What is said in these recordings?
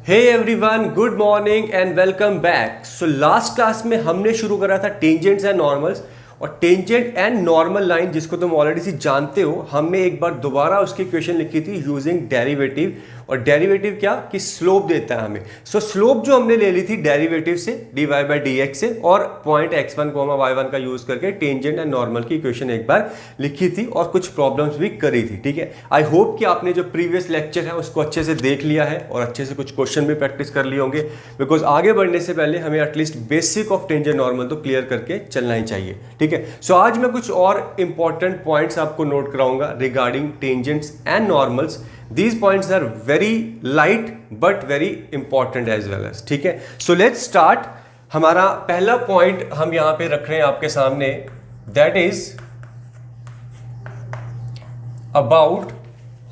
Hey everyone, good morning and welcome back. So last class में हमने शुरू करा था टेंजेंट्स एंड नॉर्मल्स, और टेंजेंट एंड नॉर्मल लाइन जिसको तुम ऑलरेडी सी जानते हो, हमने एक बार दोबारा उसकी इक्वेशन लिखी थी यूजिंग डेरिवेटिव। और डेरिवेटिव क्या कि स्लोप देता है हमें। सो स्लोप जो हमने ले ली थी डेरिवेटिव से dy बाई डी एक्स से, और पॉइंट x1 y1 का यूज करके टेंजेंट एंड नॉर्मल की इक्वेशन एक बार लिखी थी और कुछ प्रॉब्लम्स भी करी थी। ठीक है, आई होप कि आपने जो प्रीवियस लेक्चर है उसको अच्छे से देख लिया है और अच्छे से कुछ क्वेश्चन भी प्रैक्टिस कर लिए होंगे, बिकॉज आगे बढ़ने से पहले हमें at least basic of tangent normal तो क्लियर करके चलना ही चाहिए। ठीक है, सो आज मैं कुछ और इंपॉर्टेंट पॉइंट्स आपको नोट कराऊंगा regarding tangents and normals. These points are very light but very important as well as। ठीक है, so let's start। हमारा पहला पॉइंट हम यहां पे रख रहे हैं आपके सामने, that is about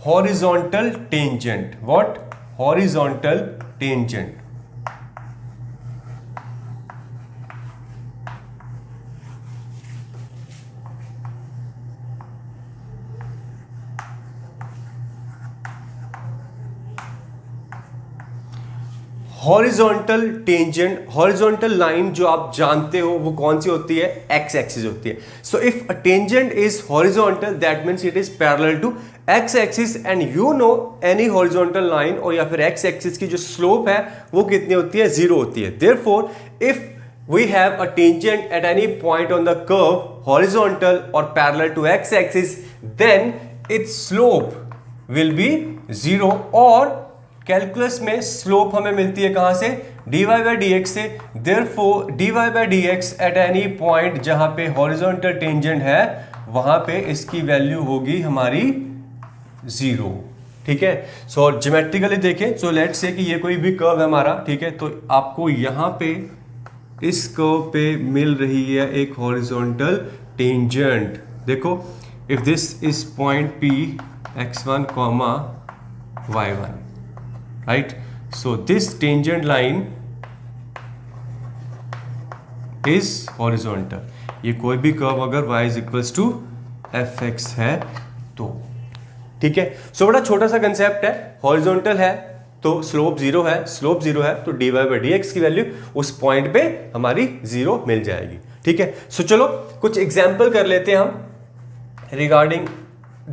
horizontal tangent। What? Horizontal tangent। Horizontal tangent, horizontal line जो आप जानते हो वो कौन सी होती है? एक्स एक्सिस होती है। So if a tangent is horizontal that means it is parallel to x axis, and you know any horizontal line और या फिर एक्स एक्सिस की जो स्लोप है वो कितनी होती है? जीरो होती है। Therefore if we have a tangent at any point on the curve horizontal or parallel to x axis, then its slope will be zero। और कैलकुलस में स्लोप हमें मिलती है कहां से? dy बाई डी एक्स से। Therefore dy by D X at any point जहां पे हॉरिजॉन्टल टेंजेंट है वहां पे इसकी वैल्यू होगी हमारी जीरो। ठीक है, सो ज्योमेट्रिकली देखें, सो लेट्स से कि ये कोई भी कर्व है हमारा। ठीक है, तो आपको यहां पे इस कर्व पे मिल रही है एक हॉरिजॉन्टल टेंजेंट। देखो, if this is point P x1 y1, right? So this tangent line is horizontal। ये कोई भी कर्व अगर y is equals to fx है तो। ठीक है, सो बड़ा छोटा सा कंसेप्ट है। हॉरिजॉन्टल है तो स्लोप जीरो है, स्लोप जीरो है तो dy बाई डी एक्स की वैल्यू उस पॉइंट पे हमारी जीरो मिल जाएगी। ठीक है, सो चलो कुछ एग्जाम्पल कर लेते हैं हम रिगार्डिंग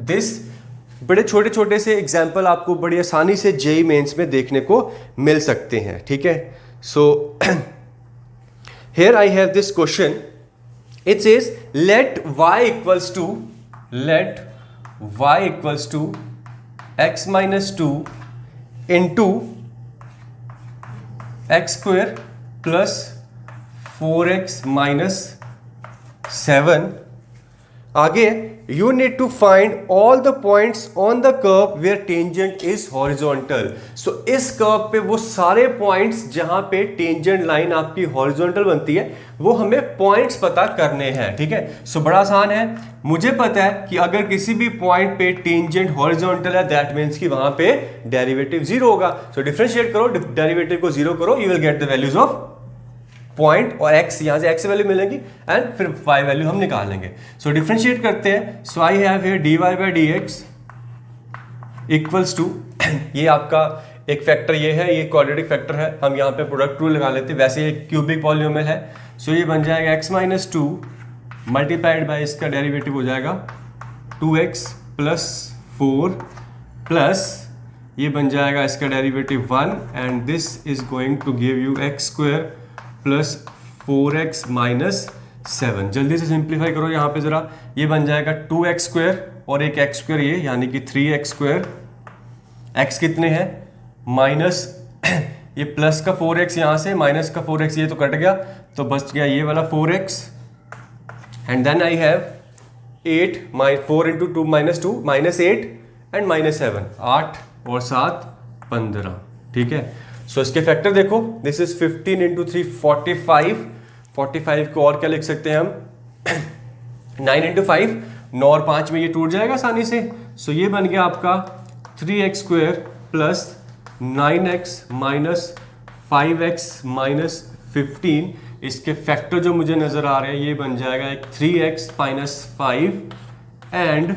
दिस। बड़े छोटे छोटे से एग्जाम्पल आपको बड़ी आसानी से जेईई मेंस में देखने को मिल सकते हैं। ठीक है, so here I have this question. It says let y equals to x minus 2 into x square plus 4x minus 7। आगे you need to find all the points on the curve where tangent is horizontal। so इस curve पे वो सारे points जहां पे tangent line आपकी horizontal बनती है वो हमें पॉइंट्स पता करने हैं। ठीक है, सो बड़ा आसान है। मुझे पता है कि अगर किसी भी पॉइंट पे टेंजेंट हॉरिजॉन्टल है दैट मीन्स कि वहां पे डेरिवेटिव जीरो होगा। सो डिफरेंशिएट करो, डेरिवेटिव को जीरो करो, you will get the values of point, और x यहां से x वैल्यू मिलेगी एंड फिर y वैल्यू हम निकाल लेंगे। सो डिफरेंशिएट करते हैं। So I have here dy by D X equals to ये आपका एक फैक्टर ये है, ये क्वाड्रेटिक फैक्टर है, हम यहाँ पे प्रोडक्ट रूल लगा लेते हैं, वैसे ये क्यूबिक पॉलिनोमियल है। सो ये बन जाएगा x माइनस 2 मल्टीप्लाइड बाई इसका डेरिवेटिव हो जाएगा 2x प्लस 4 प्लस ये बन जाएगा इसका derivative 1, and this is going to give you x square plus 4x minus 7। जल्दी से सिंप्लीफाई करो यहाँ पे जरा, ये बन जाएगा 2x स्क्वायर और एक x स्क्वायर ये, यानी कि 3x स्क्वायर। x कितने हैं? माइनस ये प्लस का 4x यहाँ से, माइनस का 4x ये तो कट गया, तो बच गया ये वाला 4x, and then I have 8 4 into 2 minus 2 minus 8 and minus 7, 8 और 7 15। ठीक है, सो इसके फैक्टर देखो, दिस इज 15 इंटू 3 45 को और क्या लिख सकते हैं हम 9 इंटू 5, 9 और 5 में ये टूट जाएगा आसानी से। सो ये बन गया आपका 3x square plus 9x minus 5x minus 15। इसके फैक्टर जो मुझे नजर आ रहे हैं ये बन जाएगा एक 3x minus 5 and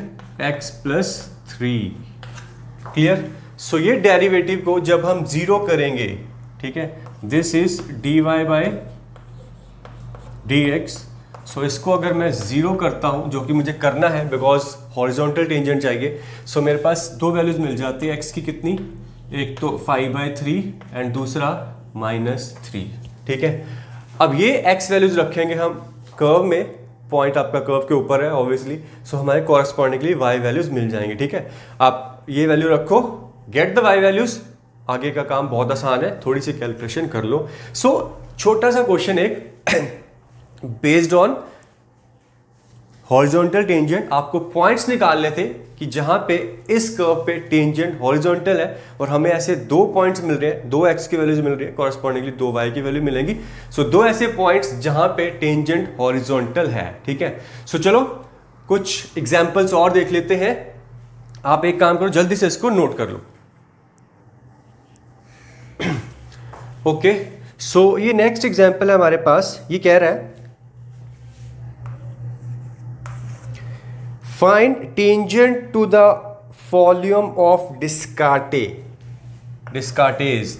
x plus 3। Clear? So ये डेरिवेटिव को जब हम जीरो करेंगे, ठीक है, this is dy by dx। So इसको अगर मैं जीरो करता हूं, जो कि मुझे करना है बिकॉज हॉरिजॉन्टल टेंजेंट चाहिए, सो मेरे पास दो वैल्यूज मिल जाती है x की कितनी, एक तो 5/3 एंड दूसरा -3, ठीक है। अब ये x वैल्यूज रखेंगे हम कर्व में, पॉइंट आपका कर्व के ऊपर है ऑब्वियसली, सो हमारे कॉरस्पॉन्डिंगली y वैल्यूज मिल जाएंगे, ठीक है। आप ये वैल्यू रखो, गेट द y वैल्यूज, आगे का काम बहुत आसान है, थोड़ी सी कैलकुलेशन कर लो। सो छोटा सा क्वेश्चन एक बेस्ड ऑन हॉरिजॉन्टल टेंजेंट, आपको पॉइंट्स निकालने थे कि जहां पे इस कर्व पे टेंजेंट हॉरिजॉन्टल है और हमें ऐसे दो पॉइंट्स मिल रहे हैं, दो x की वैल्यूज मिल रही है, कॉरस्पॉन्डिंगली दो y की वैल्यू मिलेंगी। सो दो ऐसे पॉइंट्स जहां पे टेंजेंट हॉरिजॉन्टल है, ठीक है। सो चलो कुछ एग्जांपल्स और देख लेते हैं। आप एक काम करो, जल्दी से इसको नोट कर लो। ओके, सो ये नेक्स्ट एग्जांपल है हमारे पास, ये कह रहा है find tangent to the volume of Descartes,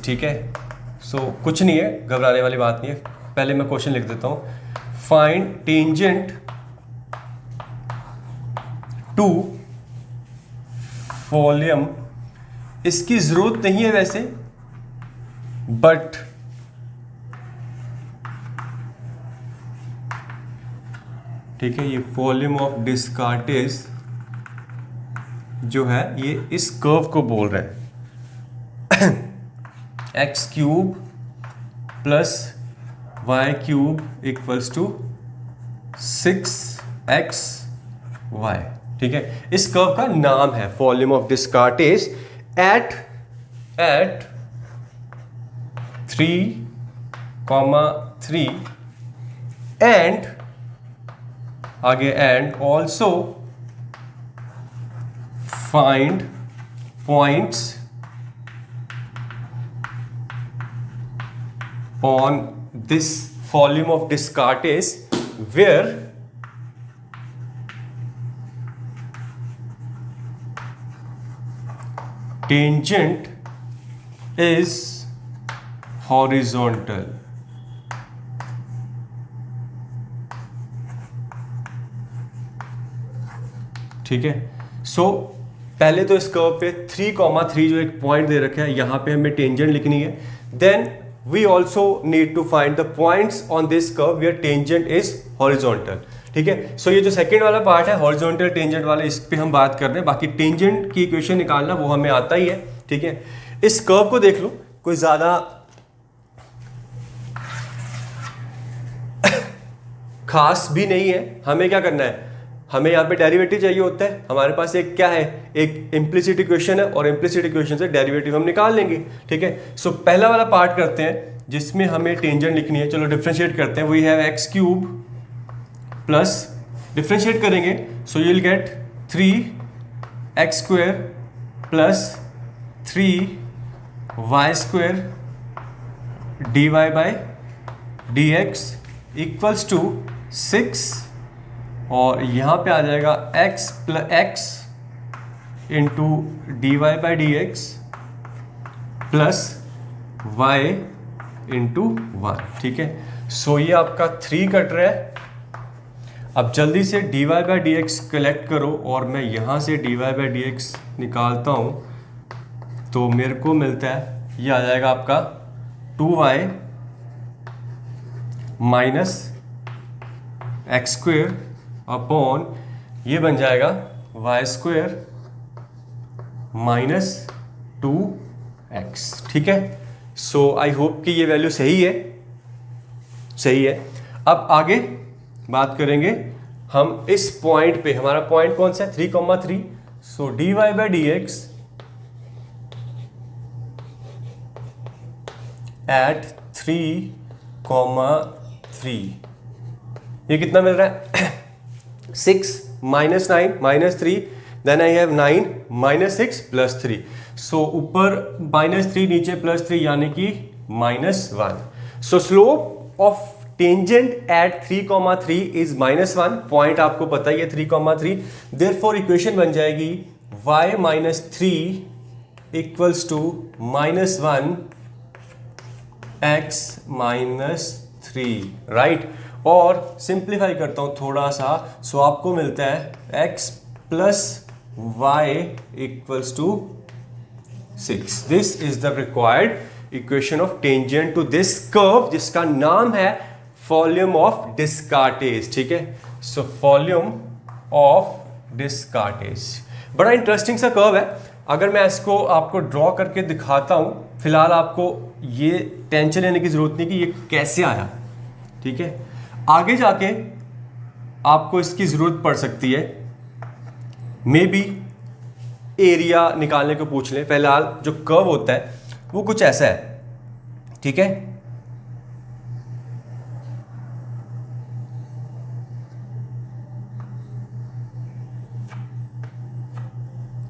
ठीक है। सो कुछ नहीं है, घबराने वाली बात नहीं है, पहले मैं क्वेश्चन लिख देता हूं। फाइंड टेंजेंट टू वॉल्यूम, इसकी जरूरत नहीं है वैसे, बट ठीक है, ये वॉल्यूम ऑफ डिस्कार्टेज जो है ये इस कर्व को बोल रहे हैं x³ plus y³ equals to 6xy, ठीक है। इस कर्व का नाम है volume of Descartes at 3,3 and आगे and also find points on this volume of Descartes where tangent is horizontal, ठीक है। सो पहले तो इस कर्व पे 3,3 जो एक पॉइंट दे रखा है, यहां पे हमें टेंजेंट लिखनी है। Then we also need to find the points on this curve where tangent is horizontal, ठीक है। सो ये जो सेकंड वाला पार्ट है हॉरिजॉन्टल टेंजेंट वाला, इस पे हम बात कर रहे हैं, बाकी टेंजेंट की इक्वेशन निकालना वो हमें आता ही है, ठीक है। इस कर्व को देख लो, कोई ज्यादा खास भी नहीं है। हमें क्या करना है, हमें यहाँ पे डेरिवेटिव चाहिए होता है, हमारे पास एक क्या है, एक इम्प्लिसिट इक्वेशन है और इम्प्लिसिट इक्वेशन से डेरिवेटिव हम निकाल लेंगे, ठीक है। सो पहला वाला पार्ट करते हैं जिसमें हमें टेंजेंट लिखनी है। चलो डिफरेंशिएट करते हैं। We have x³ plus, differentiate करेंगे so you will get 3x² plus 3y² dy by dx equals to 6, और यहां पे आ जाएगा x plus x into d Y by D x plus y into 1, ठीक है। सो ये आपका 3 कट रहा है। अब जल्दी से d Y by D x collect करो, और मैं यहां से d Y by D x निकालता हूं तो मेरे को मिलता है, ये आ जाएगा आपका 2y माइनस x² अपॉन, ये बन जाएगा y² माइनस 2x, ठीक है। सो आई होप कि ये वैल्यू सही है, सही है। अब आगे बात करेंगे हम इस पॉइंट पे, हमारा पॉइंट कौन सा है 3,3। So D Y by D X at 3,3, ये कितना मिल रहा है 6 माइनस 9 माइनस 3, then I have 9 minus 6 plus 3। So ऊपर -3 नीचे +3 यानी कि -1। So slope of tangent at 3,3 is -1। Point आपको पता ही है 3,3, देयरफॉर इक्वेशन बन जाएगी y - 3 equals to -1 x -3, right. और सिंप्लीफाई करता हूं थोड़ा सा, सो आपको मिलता है x + y equals to 6। This is the required equation of tangent to this curve, जिसका नाम है वॉल्यूम ऑफ डिस्कार्टेज, ठीक है। सो वॉल्यूम ऑफ डिस्कार्टेज बड़ा इंटरेस्टिंग सा कर्व है। अगर मैं इसको आपको ड्रॉ करके दिखाता हूं, फिलहाल आपको ये टेंशन लेने की जरूरत नहीं कि ये कैसे आया, ठीक है। आगे जाके आपको इसकी जरूरत पड़ सकती है, मे बी एरिया निकालने को पूछ लें। फिलहाल जो कर्व होता है वो कुछ ऐसा है, ठीक है।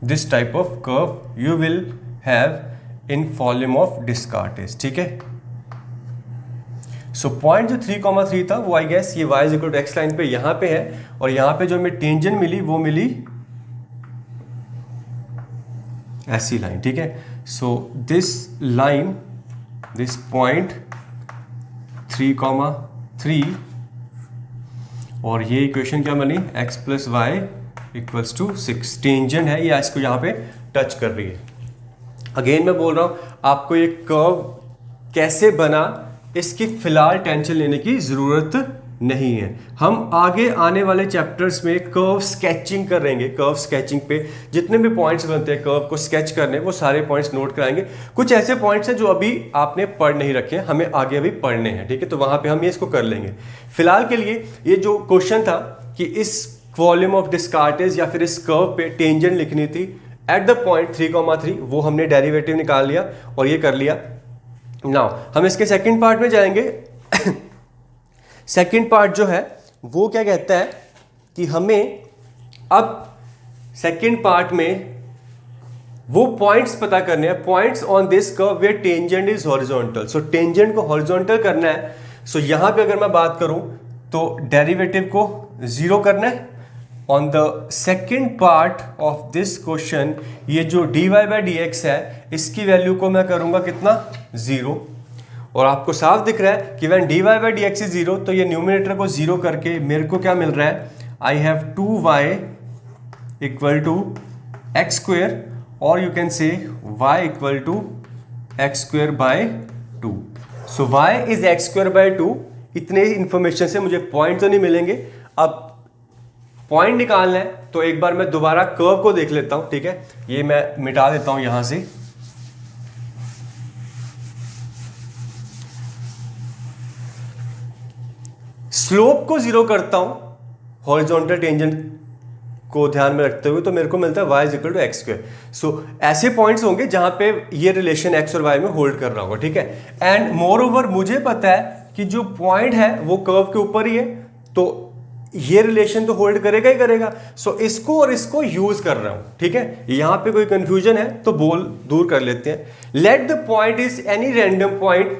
This type of curve you will have in volume of Descartes, ठीक है। सो पॉइंट जो 3,3 था वो आई गेस ये y equal to X line पे यहां पे है, और यहां पे जो हमें टेंजेंट मिली वो मिली ऐसी लाइन, ठीक है। So this line, this point 3,3, और ये इक्वेशन क्या बनी, x + y equals to 6। Tangent है या इसको यहाँ पे टच कर रही है। अगेन मैं बोल रहा हूँ आपको ये कर्व कैसे बना इसकी फिलहाल टेंशन लेने की ज़रूरत नहीं है। हम आगे आने वाले चैप्टर्स में कर्व स्केचिंग करेंगे। कर्व स्केचिंग पे जितने भी पॉइंट्स बनते हैं कर्व को स्केच करने, वो सारे पॉइंट्स नोट कराएंगे। कुछ ऐसे पॉइंट्स हैं जो अभी आपने पढ़ नहीं रखे हैं, हमें आगे अभी पढ़ने हैं, ठीक है। तो वहाँ पे हम ये इसको कर लेंगे। फिलहाल के लिए ये जो क्वेश्चन था कि इस वॉल्यूम ऑफ डिस्कार्टेज या फिर इस कर्व पे टेंजेंट लिखनी थी एट द पॉइंट 3,3, वो हमने डेरिवेटिव निकाल लिया और ये कर लिया। नाउ हम इसके सेकंड पार्ट में जाएंगे। सेकंड पार्ट जो है वो क्या कहता है कि हमें अब सेकंड पार्ट में वो पॉइंट्स पता करने हैं, points on this curve where tangent is horizontal. So tangent को हॉरिजॉन्टल करना है। सो यहां पे अगर मैं बात करूं तो डेरिवेटिव को 0 करना है। On the second part of this question ये जो dy/dx है इसकी वैल्यू को मैं करूंगा कितना, 0। और आपको साफ दिख रहा है कि व्हेन dy/dx इज 0, तो ये न्यूमरेटर को 0 करके मेरे को क्या मिल रहा है, I have 2y equal to x square, और you can say y equal to x square by 2। So y is X square by 2। इतने इंफॉर्मेशन से मुझे पॉइंट तो नहीं मिलेंगे। अब पॉइंट निकालना है तो एक बार मैं दोबारा कर्व को देख लेता हूं, ठीक है। ये मैं मिटा देता हूं यहां से। स्लोप को 0 करता हूं हॉरिजॉन्टल टेंजेंट को ध्यान में रखते हुए, तो मेरे को मिलता है y is equal to x square. So ऐसे पॉइंट्स होंगे जहां पे ये रिलेशन x और y में होल्ड कर रहा होगा, ठीक है। एंड मोर ओवर मुझे पता है कि जो पॉइंट है वो कर्व के ऊपर ही है, तो ये रिलेशन तो होल्ड करेगा ही करेगा। सो इसको और इसको यूज कर रहा हूं, ठीक है। यहां पे कोई कंफ्यूजन है तो बोल दूर कर लेते हैं। Let the point is any random point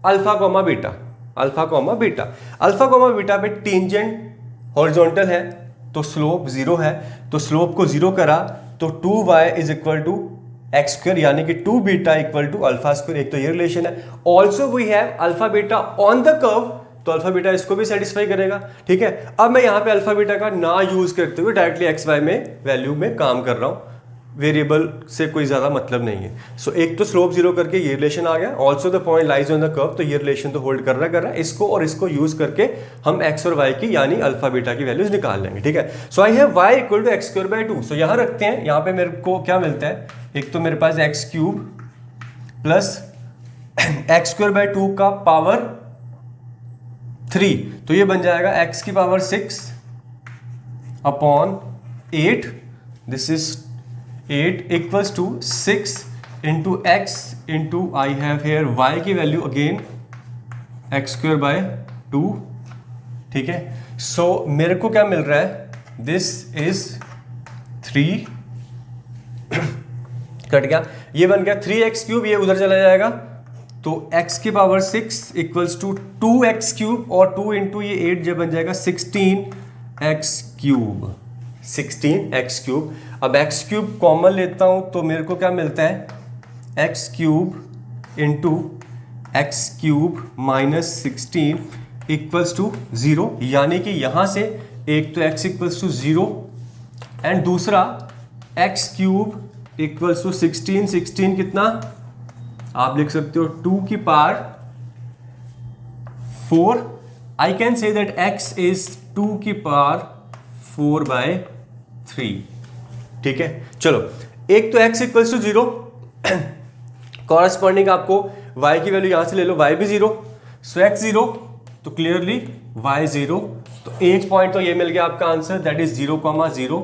alpha comma beta, alpha comma beta. Alpha comma beta पे टेंजेंट हॉरिजॉन्टल है तो स्लोप 0 है, तो स्लोप को 0 करा तो 2y is equal to x square, यानी कि 2 beta equal to alpha square. एक तो ये रिलेशन है। Also we have alpha beta on the curve, तो अल्फा बीटा इसको भी सेटिस्फाई करेगा, ठीक है। अब मैं यहां पे अल्फा बीटा का ना यूज करते हुए डायरेक्टली एक्स वाई में वैल्यू में काम कर रहा हूं, वेरिएबल से कोई ज्यादा मतलब नहीं है। सो एक तो स्लोप 0 करके ये रिलेशन आ गया, also the point lies on the curve, तो ये रिलेशन तो होल्ड कर रहा है। इसको और इसको यूज करके हम एक्स और वाई की यानी अल्फा बीटा की वैल्यूज निकाल लेंगे, ठीक है। So I have y equal to x square by 2। So यहां रखते हैं, यहां पे मेरे को क्या मिलता है, एक तो मेरे पास X cube plus X square by 2 का पावर 3, तो ये बन जाएगा x की power 6 upon 8, this is 8 equals to 6 into x into I have here y की value again x square by 2, ठीक है। सो मेरे को क्या मिल रहा है, दिस इज 3 कट गया, ये बन गया 3x क्यूब, ये उधर चला जाएगा, तो x की power 6 equals to 2x cube, और 2 इंटू ये 8 जब बन जाएगा 16x क्यूब, 16x क्यूब। अब x क्यूब कॉमन लेता हूं तो मेरे को क्या मिलता है, x cube into x cube minus 16 equals to 0, यानी कि यहां से एक तो x इक्वल्स टू 0 एंड दूसरा एक्स क्यूब इक्वल्स टू 16 कितना आप लिख सकते हो 2 की power 4. I can say that x is 2 की पावर 4/3. ठीक है, चलो एक तो x इक्वल्स टू 0, कॉरस्पॉन्डिंग आपको y की वैल्यू यहां से ले लो, y भी 0, सो x 0 तो क्लियरली y 0, तो एक पॉइंट तो ये मिल गया आपका आंसर, दैट इज 0,0.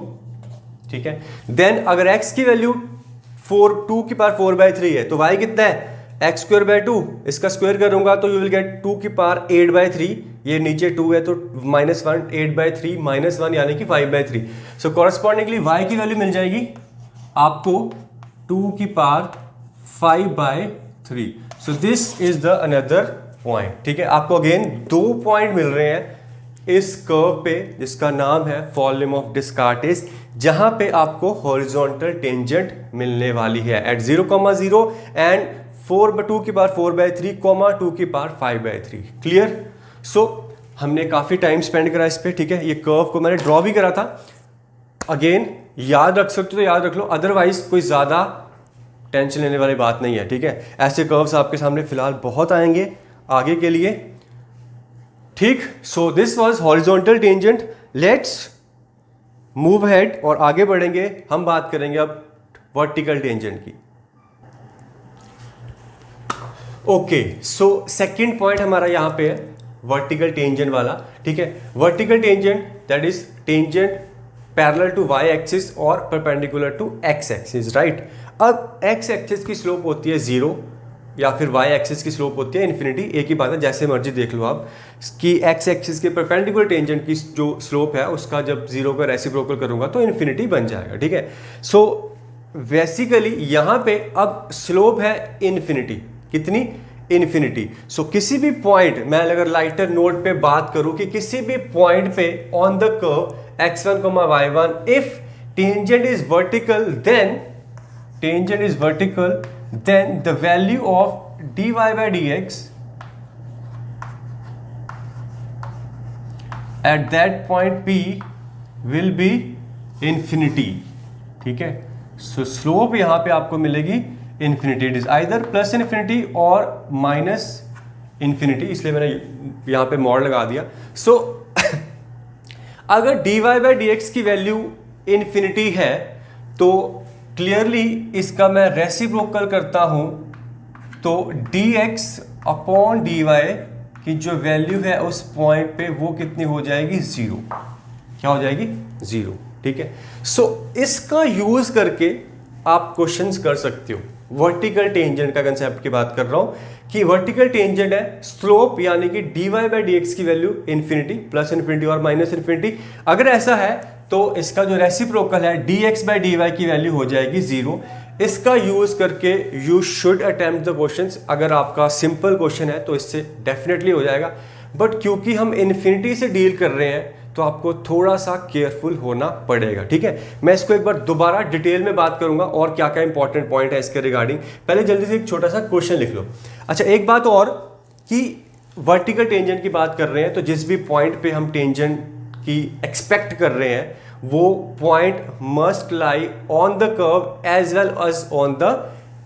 ठीक है, देन अगर x की वैल्यू 2 की पावर 4/3 है तो y कितना है x स्क्वायर बाय 2, इसका स्क्वायर करूंगा तो यू विल गेट 2 की पावर 8/3, ये नीचे 2 है तो -1, 8/3 -1 यानी कि 5/3. सो कॉरस्पॉन्डिंगली y की वैल्यू मिल जाएगी आपको 2 की power 5/3. So this is the another point. ठीक है, आपको अगेन 2 पॉइंट मिल रहे हैं इस कर्व पे जिसका नाम है फॉर्मूला ऑफ डिस्कार्टेस, जहां पे आपको हॉरिजॉन्टल टेंजेंट मिलने वाली है एट 0,0 एंड 2 की पावर 4/3, 2 की पावर 5/3. क्लियर? सो हमने काफी टाइम स्पेंड करा इस पे. ठीक है, ये कर्व को मैंने ड्रॉ भी करा था. अगेन याद रख सकते हो तो याद रख लो, अदरवाइज कोई ज्यादा टेंशन लेने वाली बात नहीं है. ठीक है, ऐसे कर्व्स आपके सामने फिलहाल बहुत आएंगे आगे के लिए. ठीक, so this was horizontal tangent. Let's move ahead और आगे बढ़ेंगे. हम बात करेंगे अब वर्टिकल टेंजेंट की. ओके, सो सेकंड पॉइंट हमारा यहां पे है वर्टिकल टेंजेंट वाला. ठीक है, vertical tangent that is tangent parallel to y axis और perpendicular to x axis. Right, अब x एक्सिस की स्लोप होती है 0 या फिर y एक्सिस की स्लोप होती है इन्फिनिटी. एक ही बात है, जैसे मर्जी देख लो आप कि x एक्सिस के परपेंडिकुलर टेंजेंट की जो स्लोप है उसका जब 0 का रेसिप्रोकल करूंगा तो इन्फिनिटी बन जाएगा. ठीक है, सो बेसिकली यहां पे अब स्लोप है इन्फिनिटी. कितनी? इन्फिनिटी. सो किसी भी पॉइंट, मैं अगर लाइटर नोट पे बात करूं कि किसी भी पॉइंट पे on the curve x1, y1 if tangent is vertical then the value of dy by dx at that point p will be infinity. ठीक है, सो स्लोप यहां पे आपको मिलेगी infinity. It is either plus infinity और minus infinity, इसलिए मैंने यहां पे मॉड लगा दिया. सो अगर dy बाई डी एक्स की वैल्यू इन्फिनिटी है तो क्लियरली इसका मैं रेसिप्रोकल करता हूं तो dx अपॉन dy की जो वैल्यू है उस पॉइंट पे वो कितनी हो जाएगी? 0. क्या हो जाएगी? 0. ठीक है, सो इसका यूज करके आप क्वेश्चंस कर सकते हो. वर्टिकल टेंजेंट का कंसेप्ट की बात कर रहा हूं कि वर्टिकल टेंजेंट है स्लोप यानी कि dy बाई डी एक्स की वैल्यू इन्फिनिटी, प्लस इन्फिनिटी और माइनस इन्फिनिटी. अगर ऐसा है तो इसका जो रेसिप्रोकल है dx बाई dy की वैल्यू हो जाएगी 0. इसका यूज करके you should attempt the questions. अगर आपका सिंपल क्वेश्चन है तो इससे डेफिनेटली हो जाएगा, बट क्योंकि हम इन्फिनिटी से डील कर रहे हैं तो आपको थोड़ा सा केयरफुल होना पड़ेगा. ठीक है, मैं इसको एक बार दोबारा डिटेल में बात करूंगा और क्या क्या इंपॉर्टेंट पॉइंट है इसके रिगार्डिंग. पहले जल्दी से एक छोटा सा क्वेश्चन लिख लो. अच्छा, एक बात और कि वर्टिकल टेंजेंट की बात कर रहे हैं तो जिस भी पॉइंट पे हम टेंजेंट की एक्सपेक्ट कर रहे हैं वो point must lie on the curve as well as on the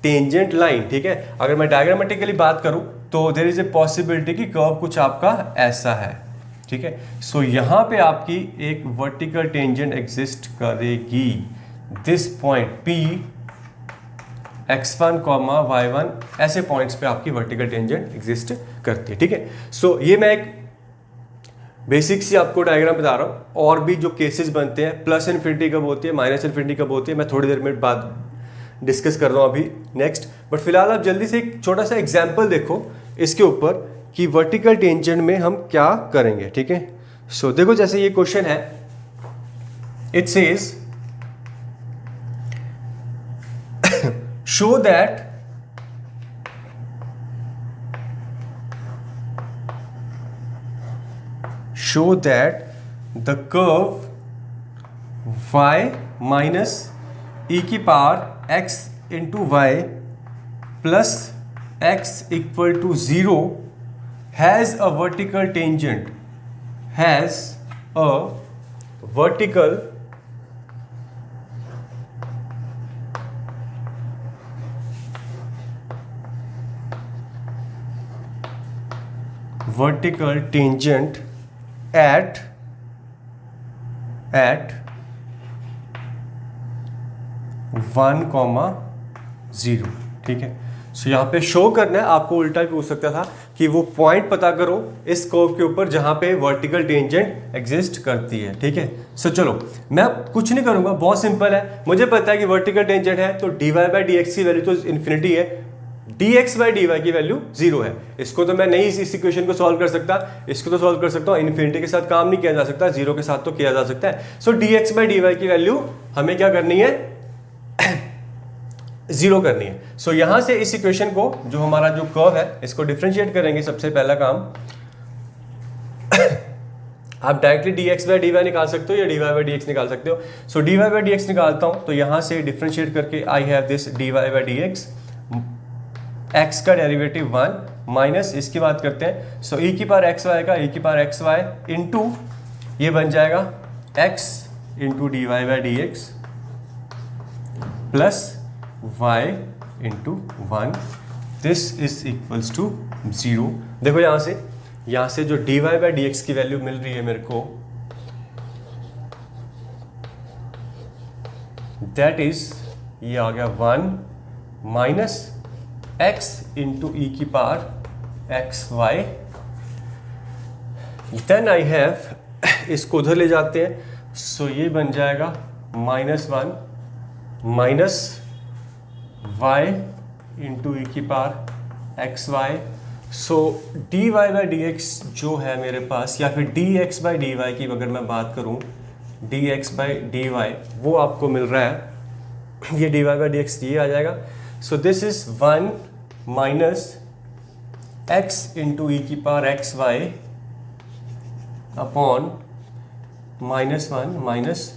tangent line. ठीक है, अगर मैं डायग्रामेटिकली बात करूं तो देयर इज ए पॉसिबिलिटी कि कर्व कुछ आपका ऐसा है. ठीक है, सो यहां पे आपकी एक वर्टिकल टेंजेंट एग्जिस्ट करेगी. This point P x1, y1 ऐसे पॉइंट्स पे आपकी वर्टिकल टेंजेंट एग्जिस्ट करती है. ठीक है, सो ये मैं एक बेसिक सी आपको डायग्राम बता रहा हूं. और भी जो केसेस बनते हैं, प्लस इन्फिनिटी कब होती है, माइनस इन्फिनिटी कब होती है, मैं थोड़ी देर में बाद डिस्कस कर रहा हूं अभी नेक्स्ट. बट फिलहाल आप जल्दी से एक छोटा सा एग्जाम्पल देखो इसके ऊपर कि वर्टिकल टेंजेंट में हम क्या करेंगे. ठीक है, सो देखो जैसे ये क्वेश्चन है, it says show that the curve y minus e की power x into y plus x equal to 0 has a vertical tangent, has a vertical tangent at 1,0, ठीक है। सो यहाँ पे शो करना है, आपको उल्टा भी पूछ सकता था कि वो पॉइंट पता करो इस कर्व के ऊपर जहाँ पे वर्टिकल टेंजेंट एग्जिस्ट करती है, ठीक है। सो चलो मैं कुछ नहीं करूँगा, बहुत सिंपल है। मुझे पता है कि वर्टिकल टेंजेंट है तो dy बाई डी एक्स की वैल्यू तो इन्फिनिटी है, dx बाई dy की वैल्यू 0 है। इसको तो मैं नहीं इस इक्वेशन को सॉल्व कर सकता, इसको तो सॉल्व कर सकता हूँ। इन्फिनिटी के साथ काम नहीं किया जा सकता, 0 के साथ तो किया जा सकता है। सो dx बाई dy की वैल्यू हमें क्या करनी है 0 करनी है। सो यहां से इस इक्वेशन को, जो हमारा जो कर्व है, इसको डिफरेंशिएट करेंगे। सबसे पहला काम आप डायरेक्टली dx बाई dy निकाल सकते हो या dy बाई dx निकाल सकते हो। सो dy बाई dx निकालता हूं तो यहां से डिफरेंशिएट करके I have this dy by dx, x का डेरिवेटिव 1 माइनस इसकी बात करते हैं। सो e की पावर xy का e की पावर xy इंटू ये बन जाएगा x into dy by dx plus y into 1, this is equals to 0। देखो यहाँ से जो dy बाई dx की वैल्यू मिल रही है मेरे को, दैट इज ये आ गया 1 माइनस x इंटू ई की power x y. Then I have, इसको उधर ले जाते हैं। सो ये बन जाएगा -1 माइनस y इंटू ई की power x y. So dy by dx जो है मेरे पास, या फिर dx बाई dy की अगर मैं बात करूं, dx बाई dy वो आपको मिल रहा है, ये dy बाई dx ये आ जाएगा। So this is 1 minus x into ई की power x Y upon -1 minus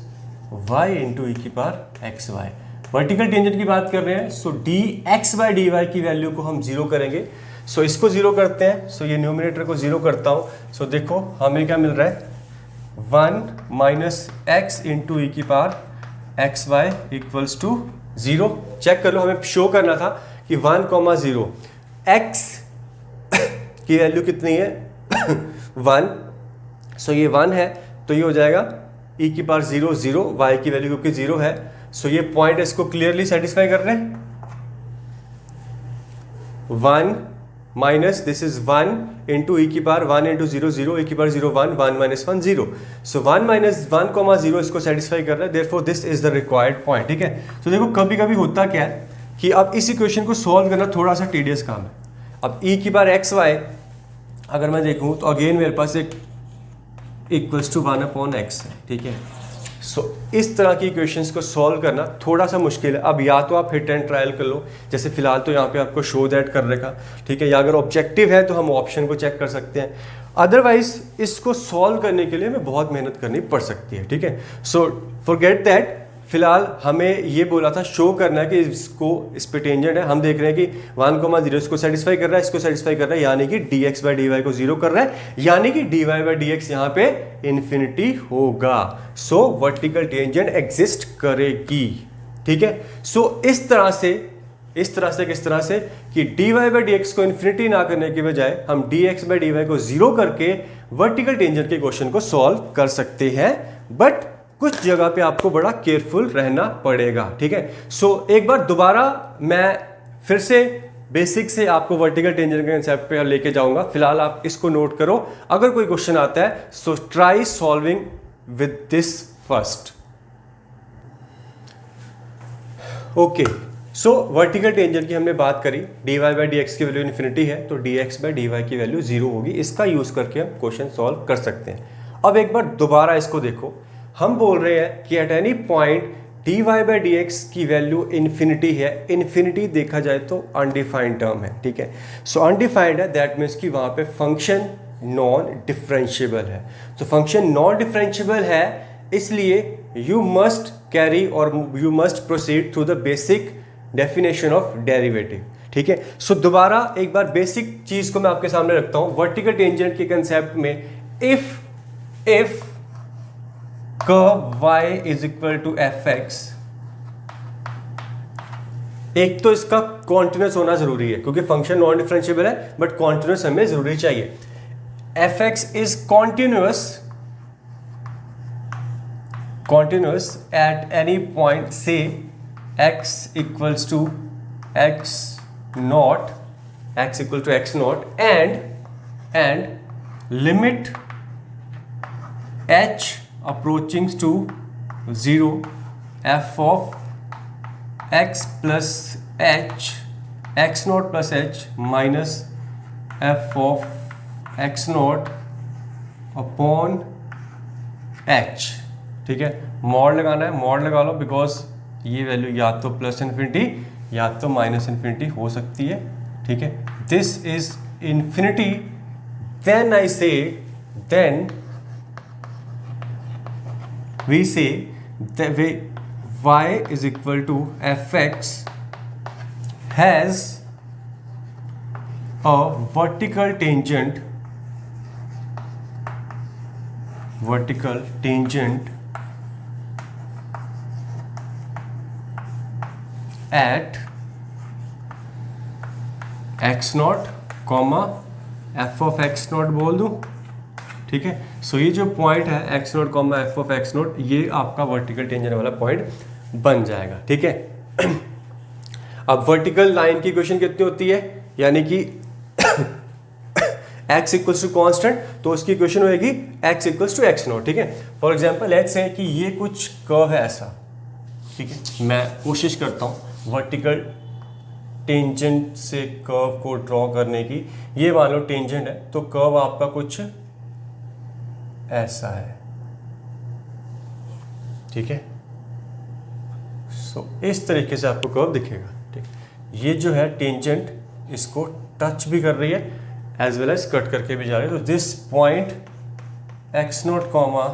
y into ई की power x Y. Vertical tangent की बात कर रहे हैं। सो dx बाई dy की वैल्यू को हम 0 करेंगे। सो इसको 0 करते हैं। सो ये न्यूमरेटर को 0 करता हूं। सो देखो हमें क्या मिल रहा है, 1 माइनस x इंटू ई की power x y equals to 0। Check कर लो, हमें शो करना था कि 1,0 x की वैल्यू कितनी है 1। सो ये 1 है तो ये हो जाएगा e की पावर 0 0, y की वैल्यू क्योंकि 0 है। सो ये पॉइंट इसको क्लियरली सेटिस्फाई कर रहे हैं। 1 माइनस दिस इज 1 इंटू ई की पावर 1 इंटू 0 0, ई की पावर 0 1, 1 माइनस 1 0। सो 1 माइनस 1,0 इसको सेटिस्फाई कर रहा है, therefore this is the required point, ठीक है। तो देखो कभी कभी होता क्या है कि अब इस इक्वेशन को सॉल्व करना थोड़ा सा टीडियस काम है। अब e की बार एक्स वाई अगर मैं देखूं तो अगेन मेरे पास एक इक्वल्स टू 1/x है, ठीक है। सो इस तरह की इक्वेशंस को सॉल्व करना थोड़ा सा मुश्किल है। अब या तो आप हिट एंड ट्रायल कर लो, जैसे फिलहाल तो यहाँ पे आपको शो दैट कर रखा, ठीक है, या अगर ऑब्जेक्टिव है तो हम ऑप्शन को चेक कर सकते हैं। अदरवाइज इसको सॉल्व करने के लिए हमें बहुत मेहनत करनी पड़ सकती है, ठीक है। So forget that. फिलहाल हमें ये बोला था शो करना है कि इसको इस पे टेंजेंट है। हम देख रहे हैं कि 1,0 इसको सेटिस्फाई कर रहा है, इसको सेटिस्फाई कर रहा है, यानी कि dx बाई dy को 0 कर रहा है, यानी कि dy बाई dx यहाँ पे इन्फिनिटी होगा। सो वर्टिकल टेंजेंट एग्जिस्ट करेगी, ठीक है। सो इस तरह से किस तरह से कि dy बाई dx को इन्फिनिटी ना करने के बजाय हम dx बाई dy को 0 करके वर्टिकल टेंजेंट के क्वेश्चन को सॉल्व कर सकते हैं। बट कुछ जगह पे आपको बड़ा केयरफुल रहना पड़ेगा, ठीक है। सो एक बार दोबारा मैं फिर से बेसिक से आपको वर्टिकल टेंजेंट के कंसेप्ट पे लेके जाऊंगा। फिलहाल आप इसको नोट करो, अगर कोई क्वेश्चन आता है so try solving with this first. Okay, so vertical tangent की हमने बात करी, dy बाई dx की वैल्यू इन्फिनिटी है तो dx बाई dy की वैल्यू 0 होगी। इसका यूज करके हम क्वेश्चन सॉल्व कर सकते हैं। अब एक बार दोबारा इसको देखो, हम बोल रहे हैं कि at any point dy by dx की वैल्यू इन्फिनिटी है। इन्फिनिटी देखा जाए तो अनडिफाइंड टर्म है, ठीक है। सो अनडिफाइंड है, दैट मीन्स कि वहां पे फंक्शन नॉन डिफरेंशिएबल है। तो फंक्शन नॉन डिफरेंशिएबल है, इसलिए यू मस्ट कैरी और you must proceed through the basic definition of derivative, ठीक है। सो दोबारा एक बार बेसिक चीज को मैं आपके सामने रखता हूं वर्टिकल टेंजेंट के कंसेप्ट में। If curve y is equal to F x, एक तो इसका कॉन्टिन्यूस होना जरूरी है क्योंकि फंक्शन नॉन डिफरेंशिएबल है, बट कॉन्टिन्यूस हमें जरूरी चाहिए। F x is continuous at any point, say x equals to x naught and limit h approaching to 0 f of x plus h, x naught plus h minus f of x naught upon h। ठीक है, mod लगाना है, mod लगा लो, because ये value या तो plus infinity या तो माइनस इन्फिनिटी हो सकती है। ठीक है, this is infinity, then I say, then we say y is equal to fx has a vertical tangent at x not comma F of x not बोल दूं। ठीक है, सो ये जो पॉइंट है x not comma F of x not, ये आपका vertical tangent वाला पॉइंट बन जाएगा। ठीक है, अब वर्टिकल लाइन की इक्वेशन कितनी होती है, यानी कि x इक्वल्स टू कॉन्स्टेंट, तो उसकी इक्वेशन होगी x equals to x naught. ठीक है, फॉर एग्जाम्पल लेट्स से कि ये कुछ कर्व है ऐसा। ठीक है, मैं कोशिश करता हूँ वर्टिकल टेंजेंट से कर्व को ड्रॉ करने की। ये मान लो टेंजेंट है, तो कर्व आपका कुछ ऐसा है। ठीक है, सो इस तरीके से आपको कर्व दिखेगा। ठीक, ये जो है टेंजेंट इसको टच भी कर रही है एज वेल एज कट करके भी जा रही है। तो this point X naught comma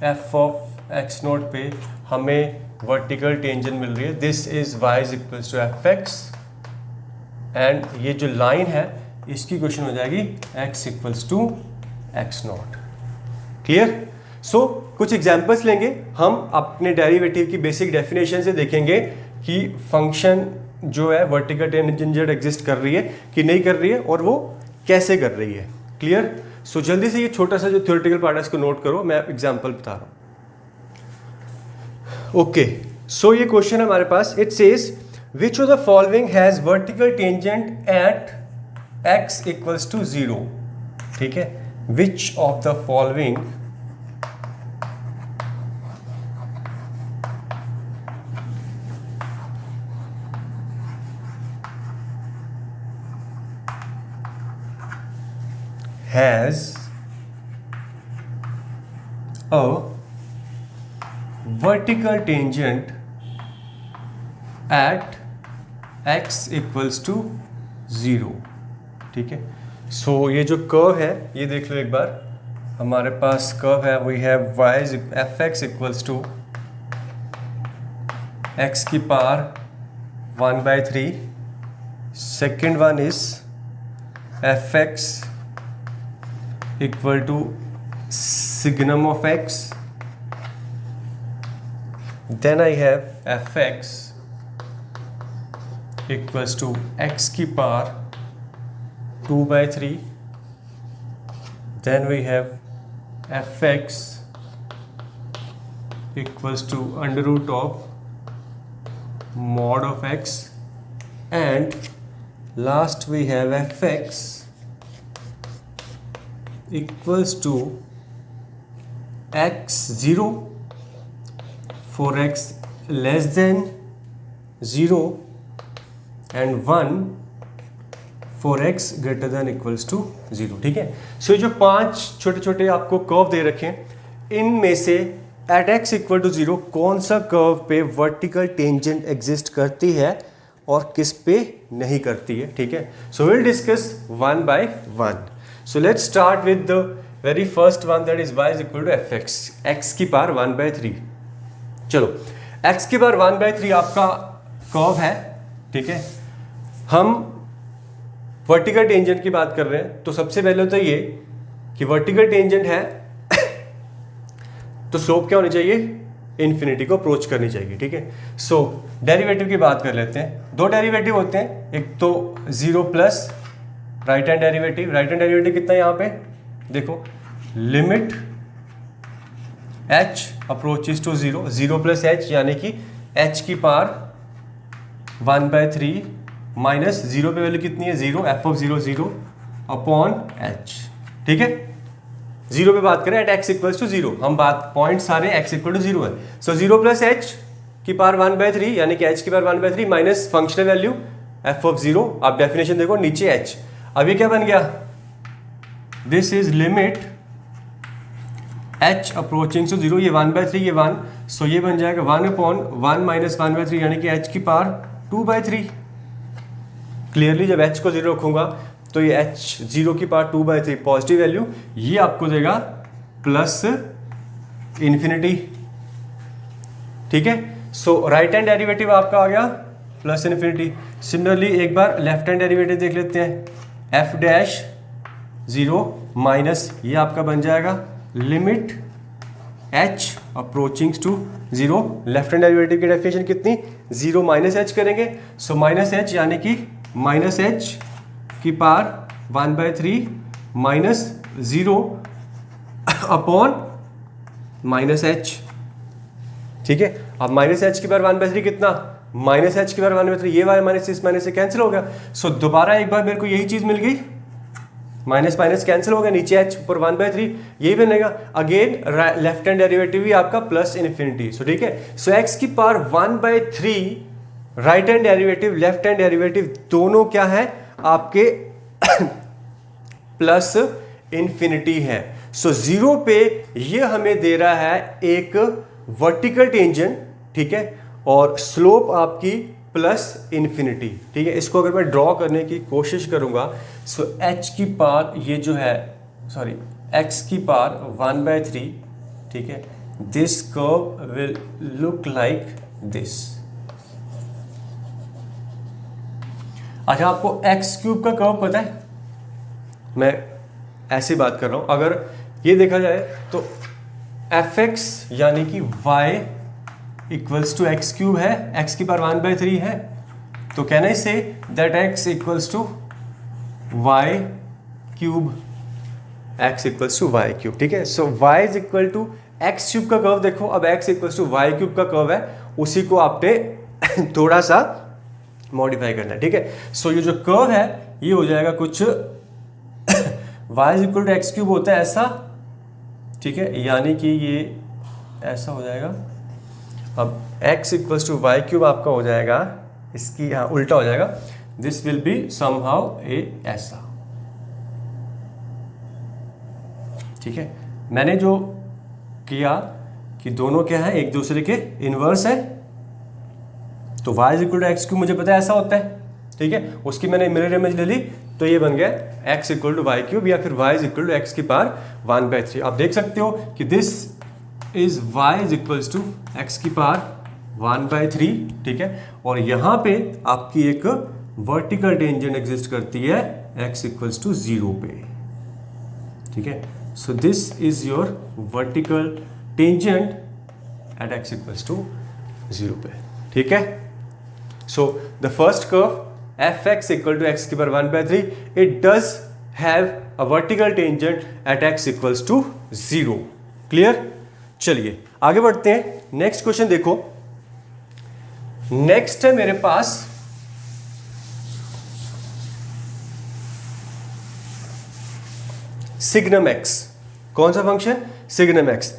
F of X naught पे हमें वर्टिकल टेंजेंट मिल रही है। This is Y is equals to F X, and ये जो लाइन है इसकी क्वेश्चन हो जाएगी x equals to x naught. Clear? So कुछ एग्जांपल्स लेंगे हम, अपने डेरिवेटिव की बेसिक डेफिनेशन से देखेंगे कि फंक्शन जो है वर्टिकल टेंजेंट एग्जिस्ट कर रही है कि नहीं कर रही है और वो कैसे कर रही है। क्लियर? सो जल्दी से ये छोटा सा जो थ्योरेटिकल पार्ट है इसको नोट करो, मैं एग्जांपल बता रहा हूँ। ओके, सो ये क्वेश्चन है हमारे पास। It says which of the following has vertical tangent at x equals to 0। ठीक है, which of the following has a vertical tangent at x equals to 0। ठीक है, सो ये जो कर्व है ये देख लो एक बार, हमारे पास कर्व है, we have y F X equals to x की power 1/3, second one is F X equal to signum of x, then I have F X equals to x की power 2/3, then we have F X equals to under root of mod of X, and last we have F X equals to x0 for x less than 0 and 1 for x greater than equals to 0। ठीक है, सो जो 5 छोटे छोटे आपको curve दे रखे हैं, इनमें से एट x इक्वल टू 0 कौन सा कर्व पे वर्टिकल टेंजेंट एग्जिस्ट करती है और किस पे नहीं करती है। ठीक है, so will discuss one by one. So let's start with the very first one, that is y is equal to F x, x की पावर 1/3। चलो, x की पावर 1/3 आपका कर्व है। ठीक है, हम वर्टिकल टेंजेंट की बात कर रहे हैं, तो सबसे पहले तो ये कि वर्टिकल टेंजेंट है तो स्लोप क्या होनी चाहिए, इन्फिनिटी को अप्रोच करनी चाहिए, ठीक है। सो डेरिवेटिव की बात कर लेते हैं। दो डेरिवेटिव होते हैं, एक तो 0 plus right hand derivative. Right hand derivative कितना है यहाँ पे देखो, limit h approaches to 0, 0 plus h यानी कि h की पावर 1/3 माइनस 0 पे वैल्यू कितनी है 0, f ऑफ 0 0 अपॉन h, ठीक है। 0 पे बात करें एट x इक्वल्स टू 0, हम बात पॉइंट सारे x इक्वल टू 0 है। सो 0 प्लस h की पावर 1/3 यानी कि h की power 1/3 minus functional value f of 0, आप डेफिनेशन देखो नीचे h। अब ये क्या बन गया, this is limit h approaching to 0, ये 1/3 ये 1, सो ये बन जाएगा 1 अपॉन 1 माइनस 1/3 यानी कि h की पावर 2/3। क्लियरली जब h को 0 रखूंगा तो ये h 0 की पावर 2/3 पॉजिटिव वैल्यू, ये आपको देगा प्लस इन्फिनिटी, ठीक है। सो राइट हैंड डेरिवेटिव आपका आ गया प्लस इन्फिनिटी। सिमिलरली एक बार लेफ्ट हैंड डेरिवेटिव देख लेते हैं, f डैश 0 माइनस ये आपका बन जाएगा limit h approaching to 0। Left hand derivative की डेफिनेशन कितनी, 0 माइनस h करेंगे, सो माइनस h यानी कि माइनस h की power 1/3 minus 0 upon minus h, ठीक है। अब माइनस h की पावर 1/3 कितना, माइनस h की पावर 1/3, ये वाला माइनस इस माइनस से कैंसिल हो गया। सो दोबारा एक बार मेरे को यही चीज मिल गई, माइनस माइनस कैंसिल हो गया, नीचे h ऊपर 1/3, यही बनेगा। अगेन लेफ्ट हैंड डेरिवेटिव भी आपका प्लस इन्फिनिटी, सो ठीक है। सो x की power 1/3 right hand derivative left hand derivative दोनों क्या है आपके प्लस इन्फिनिटी है। सो 0 पे ये हमें दे रहा है एक वर्टिकल टेंजेंट, ठीक है, और स्लोप आपकी प्लस इन्फिनिटी, ठीक है। इसको अगर मैं ड्रॉ करने की कोशिश करूंगा, सो h की पावर ये जो है सॉरी x की पावर 1/3, ठीक है, this curve will look like this. अच्छा, आपको x क्यूब का कर्व पता है, मैं ऐसी बात कर रहा हूं। अगर ये देखा जाए तो fx यानी कि y equals to x cube है, x की पावर 1/3 है, तो can I say that x equals to y cube, x equals to y cube, ठीक है। So y is equal to x cube का कर्व देखो, अब x equals to y cube का कर्व है, उसी को आपने थोड़ा सा मॉडिफाई करना है, ठीक है। सो ये जो कर्व है ये हो जाएगा कुछ y is equal to x cube होता है ऐसा, ठीक है, यानी कि ये ऐसा हो जाएगा। अब x equals to y cube आपका हो जाएगा, इसकी यहाँ उल्टा हो जाएगा, this will be somehow a ऐसा, ठीक है। मैंने जो किया कि दोनों क्या है एक दूसरे के इनवर्स है, तो y is equal to x cube मुझे पता है ऐसा होता है, ठीक है, उसकी मैंने मिरर इमेज ले ली तो ये बन गया x equal to y cube या फिर y is equal to x की पावर 1/3। आप देख सकते हो कि this is y is equals to x की पावर 1/3, ठीक है, और यहाँ पे आपकी एक वर्टिकल टेंजेंट एग्जिस्ट करती है x इक्वल्स टू 0 पे, ठीक है। So this is your vertical tangent at x equals to 0 पे, ठीक है। So the first curve fx equal to x की power 1/3, it does have a vertical tangent at x equals to 0। Clear? चलिए आगे बढ़ते हैं, नेक्स्ट क्वेश्चन देखो। Next है मेरे पास सिग्नम x। कौन सा function? Signum x।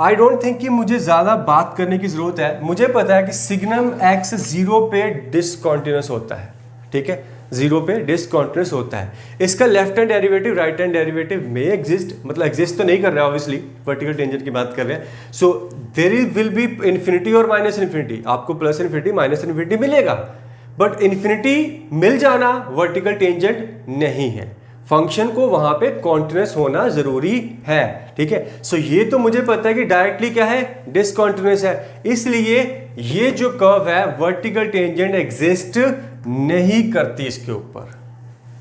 I don't think कि मुझे ज्यादा बात करने की जरूरत है, मुझे पता है कि सिग्नम x 0 पे डिसकंटिन्यूअस होता है, ठीक है, 0 पे डिसकंटिन्यूअस होता है। इसका left hand derivative right hand derivative में एग्जिस्ट, मतलब एग्जिस्ट तो नहीं कर रहा है ऑब्वियसली, वर्टिकल टेंजेंट की बात कर रहे हैं। So there will be infinity और माइनस इन्फिनिटी, आपको प्लस इन्फिनिटी माइनस इन्फिनिटी मिलेगा, बट इन्फिनिटी मिल जाना वर्टिकल टेंजेंट नहीं है, फंक्शन को वहां पे कॉन्टिन्यूस होना जरूरी है, ठीक है। सो ये तो मुझे पता है कि डायरेक्टली क्या है, डिसकंटिन्यूस है, इसलिए ये जो कर्व है वर्टिकल टेंजेंट एग्जिस्ट नहीं करती इसके ऊपर।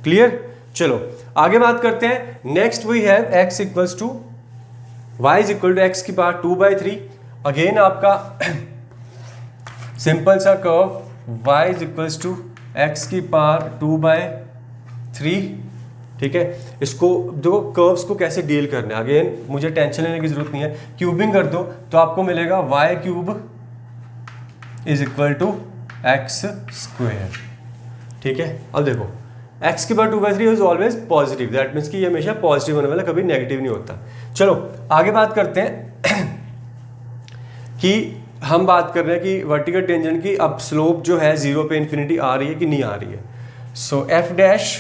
क्लियर? चलो आगे बात करते हैं। Next we have x equals to y is equal to x की पावर 2/3। अगेन आपका सिंपल सा curve y is equals to x की पावर 2/3। ठीक है, इसको जो कर्व्स को कैसे डील करना है, अगेन मुझे टेंशन लेने की जरूरत नहीं है। क्यूबिंग कर दो तो आपको मिलेगा y³ is equal to x square. ठीक है, अब देखो x की power 2/3 is always positive, that means कि ये हमेशा पॉजिटिव होने वाला, कभी नेगेटिव नहीं होता। चलो आगे बात करते हैं कि हम बात कर रहे हैं कि वर्टिकल टेंजेंट की अब स्लोप जो है 0 पे इन्फिनिटी आ रही है कि नहीं आ रही है। सो f डैश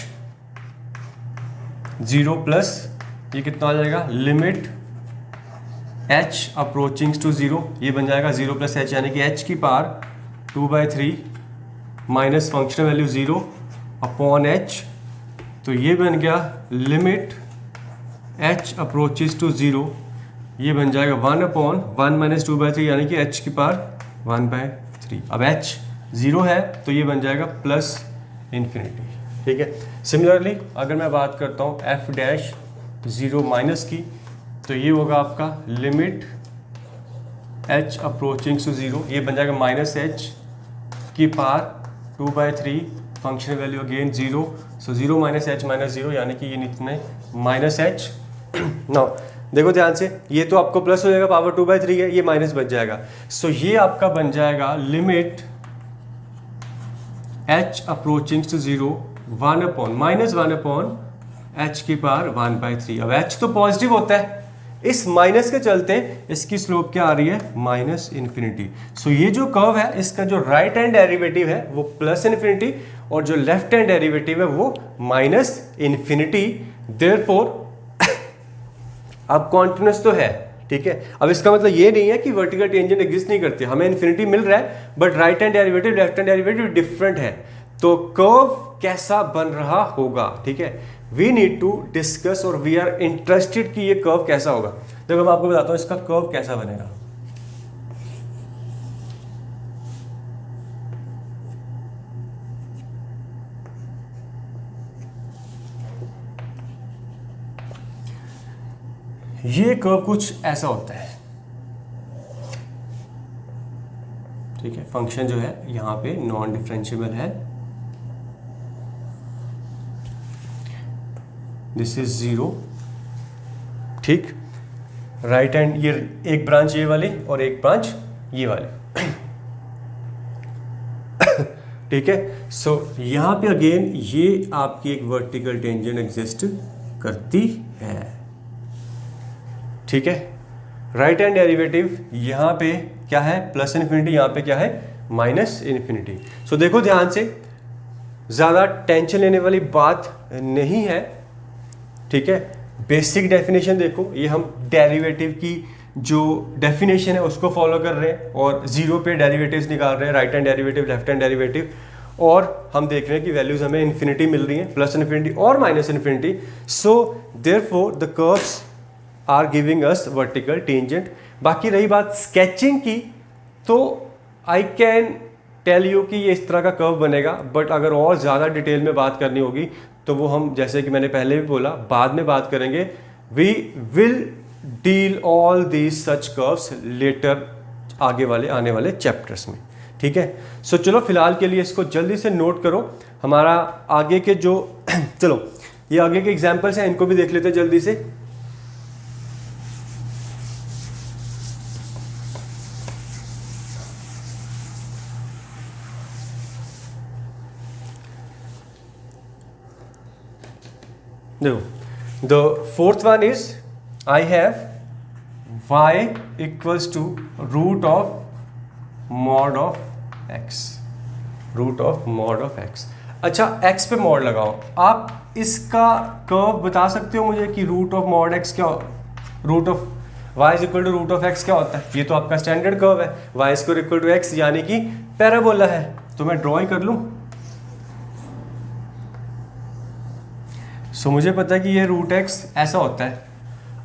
0 प्लस ये कितना आ जाएगा, लिमिट h अप्रोचिंग टू 0, ये बन जाएगा 0 प्लस h, यानी कि h की power 2/3 minus functional value 0 upon h, तो ये बन गया लिमिट h अप्रोचेज टू 0, ये बन जाएगा 1 अपॉन 1 माइनस 2/3, यानी कि h की पावर 1/3। अब h 0 है तो ये बन जाएगा प्लस इन्फिनिटी। ठीक है, सिमिलरली अगर मैं बात करता हूँ f डैश 0 माइनस की, तो ये होगा आपका लिमिट h अप्रोचिंग टू 0, ये बन जाएगा माइनस h की पावर 2/3, फंक्शनल वैल्यू अगेन 0, सो 0 माइनस h माइनस 0, यानी कि ये निकलना है माइनस h। नाउ देखो ध्यान से, ये तो आपको प्लस हो जाएगा, पावर 2/3 है, ये माइनस बच जाएगा। सो ये आपका बन जाएगा limit h approaching to 0 1 upon minus 1 upon h की पावर 1/3। अब h तो पॉजिटिव होता है, इस माइनस के चलते इसकी स्लोप क्या आ रही है, माइनस इन्फिनिटी। सो ये जो कर्व है इसका जो राइट हैंड डेरिवेटिव है वो प्लस इन्फिनिटी और जो लेफ्ट हैंड डेरिवेटिव है वो माइनस इन्फिनिटी। देयरफॉर अब कॉन्टिन्यूस तो है। ठीक है, अब इसका मतलब ये नहीं है कि वर्टिकल टेंजेंट एग्जिस्ट नहीं करती, हमें इन्फिनिटी मिल रहा है, but right hand derivative left hand derivative different है। तो कर्व कैसा बन रहा होगा, ठीक है, वी नीड टू डिस्कस और वी आर इंटरेस्टेड कि ये कर्व कैसा होगा। देखो मैं आपको बताता हूं इसका कर्व कैसा बनेगा। ये कर्व कुछ ऐसा होता है। ठीक है, फंक्शन जो है यहां पे नॉन डिफरेंशिएबल है, दिस इज 0। ठीक, राइट हैंड ये एक ब्रांच ये वाली और एक ब्रांच ये वाली। ठीक है, सो यहां पे अगेन ये आपकी एक वर्टिकल टेंजेंट एग्जिस्ट करती है। ठीक है, राइट हैंड डेरिवेटिव यहां पे क्या है, प्लस इन्फिनिटी, यहां पे क्या है, माइनस इन्फिनिटी। सो देखो ध्यान से, ज्यादा टेंशन लेने वाली बात नहीं है। ठीक है, बेसिक डेफिनेशन देखो, ये हम डेरिवेटिव की जो डेफिनेशन है उसको फॉलो कर रहे हैं और 0 पे डेरिवेटिव्स निकाल रहे हैं, right hand derivative left hand derivative, और हम देख रहे हैं कि वैल्यूज हमें इन्फिनिटी मिल रही हैं, प्लस इन्फिनिटी और minus infinity. So therefore the curves are giving us vertical tangent. बाकी रही बात स्केचिंग की, तो आई कैन टेल यू कि ये इस तरह का कर्व बनेगा, बट अगर और ज़्यादा डिटेल में बात करनी होगी तो वो हम, जैसे कि मैंने पहले भी बोला, बाद में बात करेंगे। We will deal all these such curves later, आगे वाले आने वाले चैप्टर्स में। ठीक है, सो चलो फिलहाल के लिए इसको जल्दी से नोट करो। हमारा आगे के जो चलो ये आगे के एग्जाम्पल्स हैं, इनको भी देख लेते हैं जल्दी से। देखो, the fourth one is I have y equals to root of mod of x, root of mod of x। अच्छा, x पे मॉड लगाओ। आप इसका कर्व बता सकते हो मुझे कि रूट ऑफ मॉड x क्या, root of y is equal to root of x क्या होता है? ये तो आपका स्टैंडर्ड कर्व है, y square equal to x, यानी कि पैराबोला है। तो मैं ड्रॉ ही कर लूँ। सो मुझे पता है कि ये रूट x ऐसा होता है।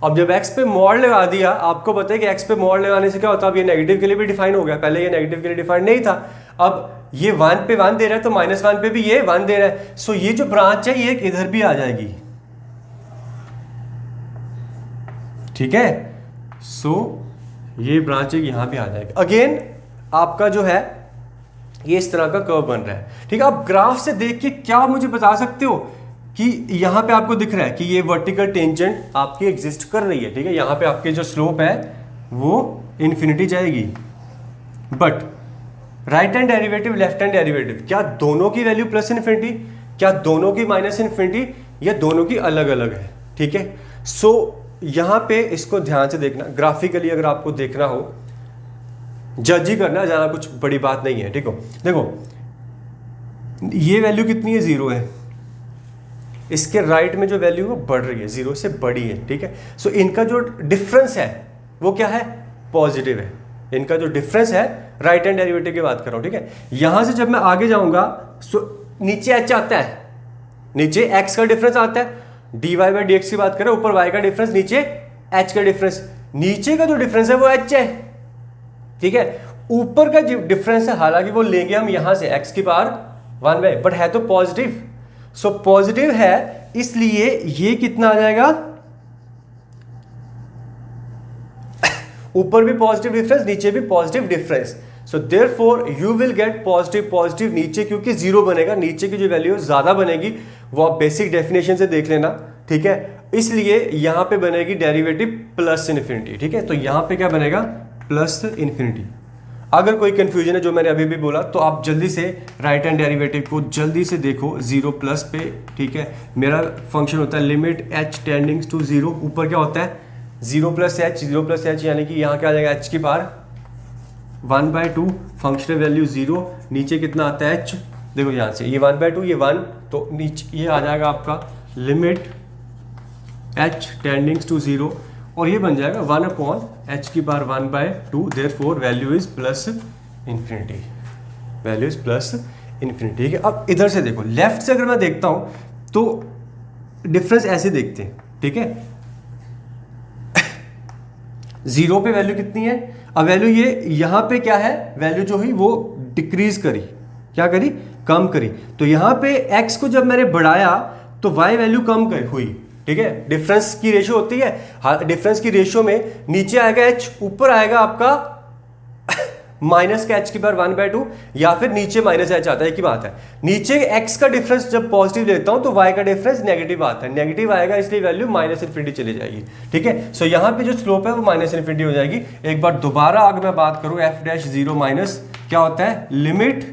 अब जब x पे मॉड लगा दिया, आपको पता है कि x पे मॉड लगाने से क्या होता है, अब ये नेगेटिव के लिए भी डिफाइन हो गया, पहले ये नेगेटिव के लिए डिफाइन नहीं था। अब ये 1 पे 1 दे रहा है तो -1 पे भी ये 1 दे रहा है, सो ये जो ब्रांच है ये इधर भी आ जाएगी, ठीक है। सो ये ब्रांच है यहां भी आ जाएगी। अगेन आपका जो है ये इस तरह का कर्व बन रहा है, ठीक है। आप ग्राफ से देख के क्या मुझे बता सकते हो कि यहां पे आपको दिख रहा है कि ये वर्टिकल टेंजेंट आपकी एग्जिस्ट कर रही है, ठीक है। यहां पे आपके जो स्लोप है वो इन्फिनिटी जाएगी, but right hand derivative left hand derivative, क्या दोनों की वैल्यू प्लस इन्फिनिटी, क्या दोनों की माइनस इन्फिनिटी, या दोनों की अलग अलग है, ठीक है। सो यहां पे इसको ध्यान से देखना, ग्राफिकली अगर आपको देखना हो, जज ही करना, ज्यादा कुछ बड़ी बात नहीं है, ठीक हो। देखो ये वैल्यू कितनी है, 0 है, इसके राइट में जो वैल्यू है बढ़ रही है, 0 से बड़ी है, ठीक है। सो इनका जो डिफरेंस है वो क्या है, पॉजिटिव है। इनका जो डिफरेंस है, राइट हैंड डेरिवेटिव की बात कर रहा हूं, ठीक है। यहां से जब मैं आगे जाऊंगा सो नीचे h आता है, नीचे x का डिफरेंस आता है, dy बाई डी एक्स की बात करें, ऊपर y का डिफरेंस, नीचे h का डिफरेंस, नीचे का जो डिफरेंस है वो h है, ठीक है। ऊपर का जो डिफरेंस है हालांकि वो लेंगे हम यहां से x की पावर 1 बाई, बट है तो पॉजिटिव, सो पॉजिटिव है, इसलिए ये कितना आ जाएगा, ऊपर भी पॉजिटिव डिफरेंस, नीचे भी positive difference, so therefore you will gate positive positive नीचे, क्योंकि 0 बनेगा, नीचे की जो वैल्यू ज्यादा बनेगी, वो आप बेसिक डेफिनेशन से देख लेना, ठीक है। इसलिए यहां पे बनेगी डेरिवेटिव प्लस इन्फिनिटी, ठीक है। तो यहां पे क्या बनेगा, प्लस इन्फिनिटी। अगर कोई कंफ्यूजन है जो मैंने अभी भी बोला, तो आप जल्दी से राइट हैंड डेरिवेटिव को जल्दी से देखो 0 प्लस पे, ठीक है। मेरा फंक्शन होता है लिमिट h टेंडिंग्स टू 0, ऊपर क्या होता है 0 प्लस h, यानी कि यहाँ क्या आ जाएगा h की पावर 1/2, फंक्शनल वैल्यू 0, नीचे कितना आता है h, देखो यहाँ से ये 1/2, ये 1, तो नीचे ये आ जाएगा आपका लिमिट h टेंडिंग्स टू 0, और ये बन जाएगा 1/h की power 1/2, therefore value is plus infinity, value is plus infinity, ठीक है। अब इधर से देखो, लेफ्ट से अगर मैं देखता हूं तो डिफरेंस ऐसे देखते हैं, ठीक है। 0 पे वैल्यू कितनी है, अब वैल्यू ये यहां पे क्या है, वैल्यू जो हुई वो डिक्रीज करी, क्या करी, कम करी, तो यहां पे x को जब मैंने बढ़ाया तो y वैल्यू कम हुई, ठीक है। डिफरेंस की रेशियो होती है, डिफरेंस की रेशियो में नीचे आएगा h, ऊपर आएगा आपका माइनस का h की पावर 1/2, या फिर नीचे माइनस h आता है, एक ही बात है। नीचे x का डिफरेंस जब पॉजिटिव लेता हूं तो y का डिफरेंस नेगेटिव आता है, नेगेटिव आएगा, इसलिए वैल्यू माइनस इन्फिनिटी चली जाएगी, ठीक है। सो यहां पे जो स्लोप है वो माइनस इन्फिनिटी हो जाएगी। एक बार दोबारा अगर मैं बात करूं f'0 माइनस क्या होता है, लिमिट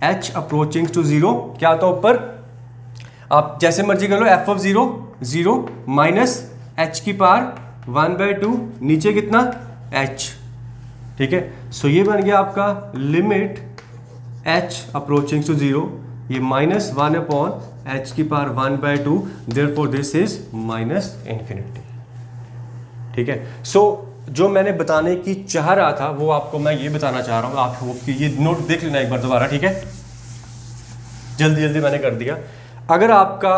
h अप्रोचिंग टू 0, क्या होता है ऊपर, आप जैसे मर्जी कर लो, f(0) 0 माइनस h की पावर 1/2, नीचे कितना h, ठीक है। सो ये बन गया आपका लिमिट h अप्रोचिंग टू 0, ये माइनस 1/h की power 1/2, therefore this is minus infinity, ठीक है। सो जो मैंने बताने की चाह रहा था वो आपको मैं ये बताना चाह रहा हूँ, आप ये नोट देख लेना एक बार दोबारा, ठीक है। जल्दी जल्दी मैंने कर दिया। अगर आपका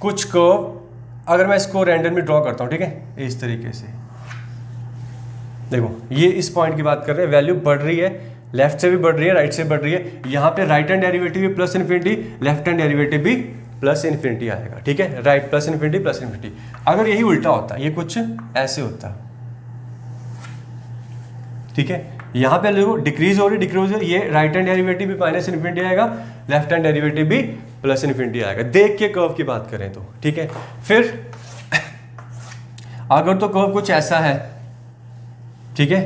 कुछ कर्व, अगर मैं इसको रैंडमली ड्रॉ करता हूँ, ठीक है, इस तरीके से देखो, ये इस पॉइंट की बात कर रहे हैं, वैल्यू बढ़ रही है, लेफ्ट से भी बढ़ रही है, राइट से बढ़ रही है, यहाँ पे राइट हैंड डेरिवेटिव भी plus infinity, left hand derivative भी प्लस इन्फिनिटी आएगा, ठीक है। Right plus infinity plus infinity. अगर यही उल्टा होता, ये कुछ ऐसे होता, ठीक है, यहाँ पे देखो डिक्रीज हो रही है, ये राइट हैंड डेरिवेटिव भी माइनस इन्फिनिटी आएगा, लेफ्ट हैंड डेरिवेटिव भी प्लस इन्फिनिटी आएगा, देख के कर्व की बात करें तो, ठीक है। फिर अगर तो कर्व कुछ ऐसा है, ठीक है,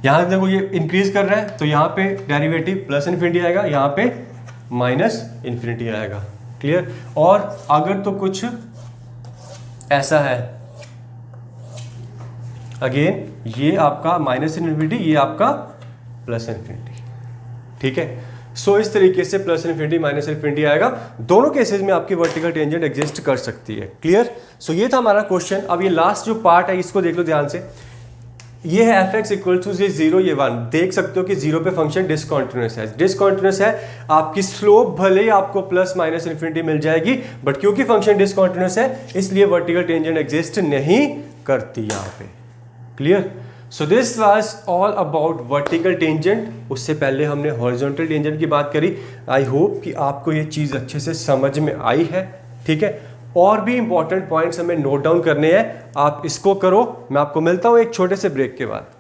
यहां देखो ये इंक्रीज कर रहा है तो यहां पे डेरिवेटिव प्लस इन्फिनिटी आएगा, यहां पे माइनस इन्फिनिटी आएगा, क्लियर। और अगर तो कुछ ऐसा है, अगेन ये आपका माइनस इन्फिनिटी, ये आपका प्लस इन्फिनिटी, ठीक है। सो इस तरीके से प्लस इन्फिनिटी माइनस इन्फिनिटी आएगा, दोनों केसेस में आपकी वर्टिकल टेंजेंट एग्जिस्ट कर सकती है, क्लियर। सो ये था हमारा क्वेश्चन। अब ये लास्ट जो पार्ट है इसको देख लो ध्यान से, ये है f(x) इक्वल टू 0, ये 1, देख सकते हो कि 0 पे फंक्शन डिसकंटिन्यूअस है, डिसकंटिन्यूअस है, आपकी स्लोप भले ही आपको प्लस माइनस इन्फिनिटी मिल जाएगी, बट क्योंकि फंक्शन डिसकंटिन्यूअस है इसलिए वर्टिकल टेंजेंट एग्जिस्ट नहीं करती यहाँ पे। Clear? So this was all about vertical tangent. उससे पहले हमने हॉरिजॉन्टल टेंजेंट की बात करी। आई होप कि आपको ये चीज़ अच्छे से समझ में आई है। ठीक है, और भी इंपॉर्टेंट पॉइंट्स हमें नोट डाउन करने हैं, आप इसको करो। मैं आपको मिलता हूँ एक छोटे से ब्रेक के बाद।